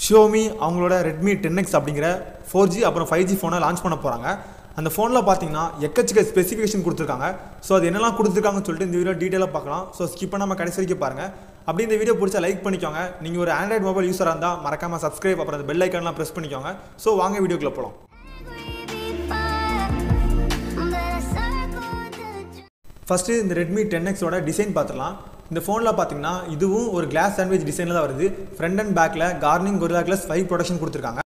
Xiaomi அவங்களோட Redmi 10X அப்படிங்கிற 4G அப்புறம் 5G ஃபோனை லான்ச் பண்ண போகிறாங்க. அந்த ஃபோனில் பார்த்தீங்கன்னா எக்கச்சக்க ஸ்பெசிஃபிகேஷன் கொடுத்துருக்காங்க. ஸோ அது என்னெல்லாம் கொடுத்துருக்காங்கன்னு சொல்லிட்டு இந்த வீடியோ டீட்டெயிலாக பார்க்கலாம். ஸோ ஸ்கிப் பண்ணாமல் கடைசி வரைக்கும் பாருங்கள். அப்படி இந்த வீடியோ பிடிச்சா லைக் பண்ணிக்கோங்க. நீங்கள் ஒரு ஆண்ட்ராய்டு மொபைல் யூஸராக இருந்தால் மறக்காமல் சப்ஸ்கிரைப் அப்புறம் அந்த பெல் ஐக்கான்லாம் ப்ரெஸ் பண்ணிக்கோங்க. ஸோ வாங்க வீடியோக்குள்ளே போகலாம். ஃபஸ்ட்டு இந்த Redmi 10Xோட டிசைன் பார்த்துக்கலாம். இந்த ஃபோனில் பார்த்தீங்கன்னா இதுவும் ஒரு கிளாஸ் சாண்ட்விச் டிசைனில் தான் வருது. ஃப்ரண்ட் அண்ட் பேக்கில் கார்னிங் Gorilla Glass 5 ப்ரொடக்ஷன் கொடுத்துருக்காங்க.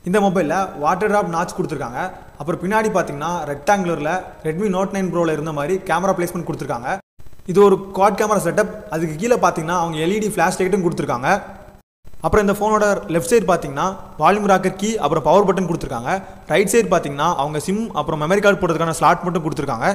இந்த மொபைலில் வாட்டர் ட்ராப் நாச் கொடுத்துருக்காங்க. அப்புறம் பின்னாடி பார்த்தீங்கன்னா ரெக்டாங்குலரில் Redmi Note 9 Proவில் இருந்த மாதிரி கேமரா பிளேஸ்மெண்ட் கொடுத்துருக்காங்க. இது ஒரு குவாட் கேமரா செட்டப். அதுக்கு கீழே பார்த்தீங்கன்னா அவங்க LED ஃப்ளாஷ் லைட்டும் கொடுத்துருக்காங்க. அப்புறம் இந்த ஃபோனோட லெஃப்ட் சைடு பார்த்தீங்கன்னா வால்யூம் ராக்கர் கீ அப்புறம் பவர் பட்டன் கொடுத்துருக்காங்க. ரைட் சைடு பார்த்தீங்கன்னா அவங்க சிம் அப்புறம் மெமரி கார்டு போடுறதுக்கான ஸ்லாட் மட்டும் கொடுத்துருக்காங்க.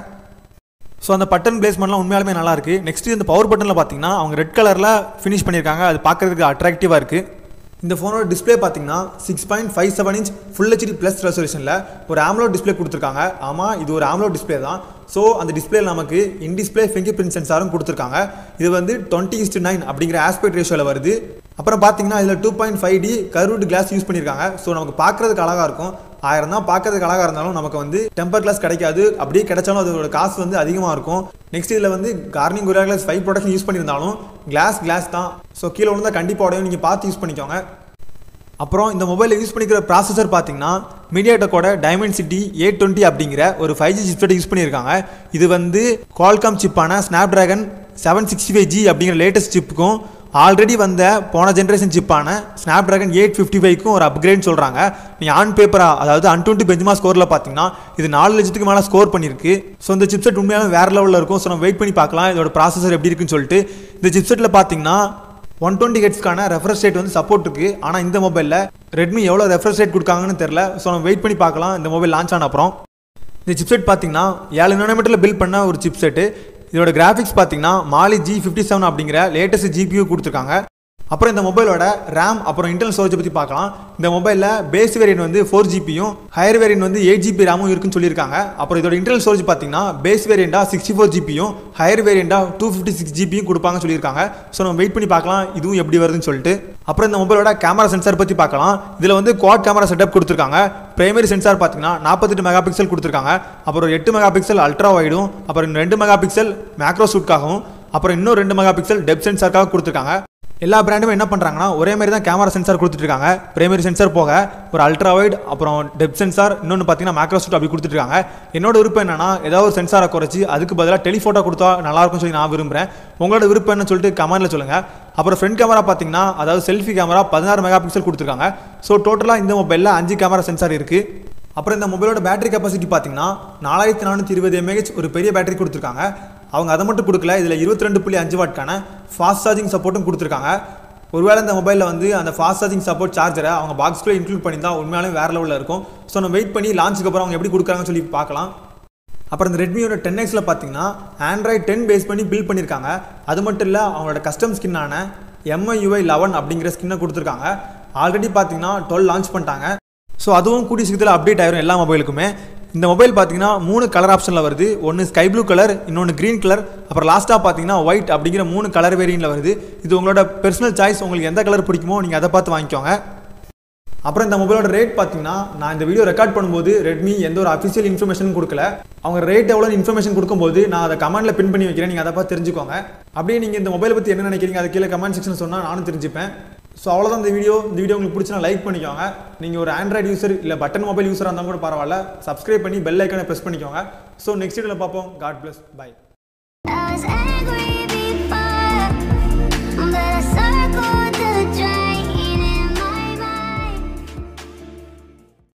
ஸோ அந்த பட்டன் பிளேஸ்மெண்ட்லாம் உண்மையாலுமே நல்லாயிருக்கு. நெக்ஸ்ட்டு இந்த பவர் பட்டனில் பார்த்தீங்கன்னா அவங்க ரெட் கலரில் ஃபினிஷ் பண்ணியிருக்காங்க. அது பார்க்குறதுக்கு அட்ராக்டிவாக இருக்குது. இந்த ஃபோனோட டிஸ்பிளே பார்த்தீங்கன்னா 6.57 இன்ச் ஃபுல் HD ப்ளஸ் ரெசல்யூஷனில் ஒரு AMOLED டிஸ்பிளே கொடுத்துருக்காங்க. ஆமாம், இது ஒரு AMOLED டிஸ்பிளே தான். ஸோ அந்த டிஸ்பிளே நமக்கு இன் டிஸ்பிளே ஃபிங்கர் பிரிண்ட் சென்சாரும் கொடுத்துருக்காங்க. இது வந்து 20:9 அப்படிங்கிற ஆஸ்பெக்ட் ரேஷியோவில் வருது. அப்புறம் பார்த்தீங்கன்னா இதில் 2.5D கர்வ்டு கிளாஸ் யூஸ் பண்ணியிருக்காங்க. ஸோ நமக்கு பார்க்குறதுக்கு அழகாக இருக்கும். 1000 தான் பார்க்கறதுக்கு அழகாக இருந்தாலும் நமக்கு வந்து டெம்பர் கிளாஸ் கிடைக்காது. அப்படியே கிடைச்சாலும் அதோட காசு வந்து அதிகமாக இருக்கும். நெக்ஸ்ட் இதில் வந்து Corning Gorilla Glass 5 production use பண்ணியிருந்தாலும் கிளாஸ் தான். ஸோ கீழே விழுந்தால் கண்டிப்பாக உடையும். நீங்கள் பார்த்து யூஸ் பண்ணிக்கோங்க. அப்புறம் இந்த மொபைலில் யூஸ் பண்ணிக்கிற ப்ராசஸர் பார்த்தீங்கன்னா mediatekோட dimensity 820 அப்படிங்கிற ஒரு 5G chipset யூஸ் பண்ணியிருக்காங்க. இது வந்து Qualcomm சிப்பான Snapdragon 765G அப்படிங்கிற லேட்டஸ்ட் சிப்புக்கும் ஆல்ரெடி வந்த போன ஜென்ரேஷன் சிப்பான Snapdragon 855க்கும் ஒரு அப்கிரேட் சொல்கிறாங்க. நீங்கள் ஆன் பேப்பராக அதாவது Antutu பெஞ்ச்மார்க் ஸ்கோரில் பார்த்தீங்கன்னா இது 4 லட்சத்துக்கு மேலே ஸ்கோர் பண்ணியிருக்கு. ஸோ இந்த சிப்செட் உண்மையாக வேறு லெவலில் இருக்கும். ஸோ நம்ம வெயிட் பண்ணி பார்க்கலாம் இதோட ப்ராசஸர் எப்படி இருக்குன்னு சொல்லிட்டு. இந்த சிப்செட்டில் பார்த்தீங்கன்னா 120 ஹெர்ட்ஸ்க்கான ரெஃப்ரெஷ் ரேட் வந்து சப்போர்ட் இருக்குது. ஆனால் இந்த மொபைலில் Redmi எவ்வளோ ரெஃப்ரெஷ் ரேட் கொடுக்காங்கன்னு தெரில. ஸோ நம்ம வெயிட் பண்ணி பார்க்கலாம் இந்த மொபைல் லான்ச் ஆன அப்புறம். இந்த சிப்செட் பார்த்தீங்கன்னா 7 nanometerல பில்ட் பண்ண ஒரு சிப்செட்டு. இதோட கிராஃபிக்ஸ் பார்த்தீங்கன்னா Mali G57 அப்படிங்கிற லேட்டஸ்ட் GPU கொடுத்துருக்காங்க. அப்புறம் இந்த மொபைலோட RAM அப்புறம் இன்டர்னல் ஸ்டோரேஜ் பற்றி பார்க்கலாம். இந்த மொபைலில் பேஸ் வேரியன்ட் வந்து 4GBயும் ஹையர் வேரியன்ட் வந்து 8GB ரேமும் இருக்குன்னு சொல்லியிருக்காங்க. அப்புறம் இதோட இன்டர்னல் ஸ்டோரேஜ் பார்த்தீங்கன்னா பேஸ் வேரியண்டாக 64GBயும் ஹையர் வேரியண்டாக 256GBயும் கொடுப்பாங்கன்னு சொல்லியிருக்காங்க. ஸோ நம்ம வெயிட் பண்ணி பார்க்கலாம் இதுவும் எப்படி வருதுன்னு சொல்லிட்டு. அப்புறம் இந்த மொபைலோட கேமரா சென்சார் பற்றி பார்க்கலாம். இதில் வந்து குவாட் கேமரா செட்டப் கொடுத்துருக்காங்க. பிரைமரி சென்சார் பார்த்தீங்கன்னா 48 மெகா பிக்சல் கொடுத்துருக்காங்க. அப்புறம் 8 மெகா பிக்சல் அல்ட்ரா வைடும், அப்புறம் 2 மெகா பிக்சல் மேக்ரோ ஷூட்காகவும், அப்புறம் இன்னும் 2 மெகா பிக்சல் டெப்த் சென்சாருக்காக கொடுத்துருக்காங்க. எல்லா பிராண்டுமே என்ன பண்ணுறாங்கன்னா ஒரே மாதிரி தான் கேமரா சென்சார் கொடுத்துட்ருக்காங்க. பிரைமரி சென்சார் போக ஒரு அல்ட்ரா வைட் அப்புறம் டெப்த் சென்சார் இன்னொன்று பார்த்தீங்கன்னா மேக்ரோ ஷூட் அப்படி கொடுத்துருக்காங்க. என்னோட விருப்பம் என்னன்னா ஏதாவது ஒரு சென்சாரை குறைச்சி அதுக்கு பதிலாக டெலிஃபோட்டோ கொடுத்தா நல்லாயிருக்கும்னு சொல்லி நான் விரும்புகிறேன். உங்களோட விருப்பம் என்னன்னு சொல்லிட்டு கமெண்ட்டில் சொல்லுங்கள். அப்புறம் ஃப்ரண்ட் கேமரா பார்த்தீங்கன்னா அதாவது செல்ஃபி கேமரா 16 மெகா பிக்சல் கொடுத்துருக்காங்க. ஸோ டோட்டலாக இந்த மொபைலில் 5 கேமரா சென்சார் இருக்குது. அப்புறம் இந்த மொபைலோட பேட்டரி கெப்பாசிட்டி பார்த்தீங்கன்னா 4420 mAh ஒரு பெரிய பேட்டரி கொடுத்துருக்காங்க. அவங்க அதை மட்டும் கொடுக்கல, இதில் 22.5 வாட்க்கான ஃபாஸ்ட் சார்ஜிங் சப்போர்ட்டும் கொடுத்துருக்காங்க. ஒருவேளை இந்த மொபைலில் வந்து அந்த ஃபாஸ்ட் சார்ஜிங் சப்போர்ட் சார்ஜரை அவங்க பாக்ஸ்க்குள்ளே இன்க்ளூட் பண்ணி தான் உண்மையாலும் வேறு லெவலில் இருக்கும். ஸோ நம்ம வெயிட் பண்ணி லான்ச்சுக்கு அப்புறம் அவங்க எப்படி கொடுக்குறாங்கன்னு சொல்லி பார்க்கலாம். அப்புறம் இந்த Redmiயோட 10Xல பார்த்தீங்கன்னா Android 10 பேஸ் பண்ணி பில்ட் பண்ணியிருக்காங்க. அது மட்டும் இல்லை அவங்களோட கஸ்டம் ஸ்கின்னான MIUI 11 அப்படிங்கிற ஸ்கின்னை கொடுத்துருக்காங்க. ஆல்ரெடி பார்த்தீங்கன்னா 12 லான்ச் பண்ணிட்டாங்க. ஸோ அதுவும் கூடிய சீக்கிரத்தில் அப்டேட் ஆயிரும் எல்லா மொபைலுக்குமே. இந்த மொபைல் பார்த்தீங்கன்னா 3 கலர் ஆப்ஷனில் வருது. ஒன்று ஸ்கை ப்ளூ கலர், இன்னொன்று க்ரீன் கலர், அப்புறம் லாஸ்ட்டாக பார்த்தீங்கன்னா ஒயிட் அப்படிங்கிற 3 கலர் வேரியண்ட்டில் வருது. இது உங்களோட பர்சனல் சாய்ஸ். உங்களுக்கு எந்த கலர் பிடிக்குமோ நீங்கள் அதை பார்த்து வாங்கிக்கோங்க. அப்புறம் இந்த மொபைலோட ரேட் பார்த்தீங்கன்னா நான் இந்த வீடியோ ரெக்கார்ட் பண்ணும்போது Redmi எந்த ஒரு அஃபிஷியல் இன்ஃபர்மேஷன் கொடுக்கல. அவங்க ரேட் எவ்வளோ இன்ஃபர்மேஷன் கொடுக்கும்போது நான் அதை கமெண்ட்டில் பின் பண்ணி வைக்கிறேன். நீங்கள் அதை பார்த்து தெரிஞ்சுக்கோங்க. அப்படியே நீங்கள் இந்த மொபைலை பற்றி என்ன நினைக்கிறீங்க அதை கீழே கமெண்ட் செக்ஷன் சொன்னால் நானும் தெரிஞ்சுப்பேன். ஸோ அவ்வளோதான் இந்த வீடியோ உங்களுக்கு பிடிச்சினா லைக் பண்ணிக்கோங்க. நீங்கள் ஒரு ஆண்ட்ராய்டு யூஸர் இல்லை பட்டன் மொபைல் யூஸராக இருந்தால் கூட பரவாயில்ல, சப்ஸ்கிரைப் பண்ணி பெல் ஐக்கானை ப்ரெஸ் பண்ணிக்கோங்க. ஸோ நெக்ஸ்ட் வீடியோவில் பார்ப்போம். God bless. பை.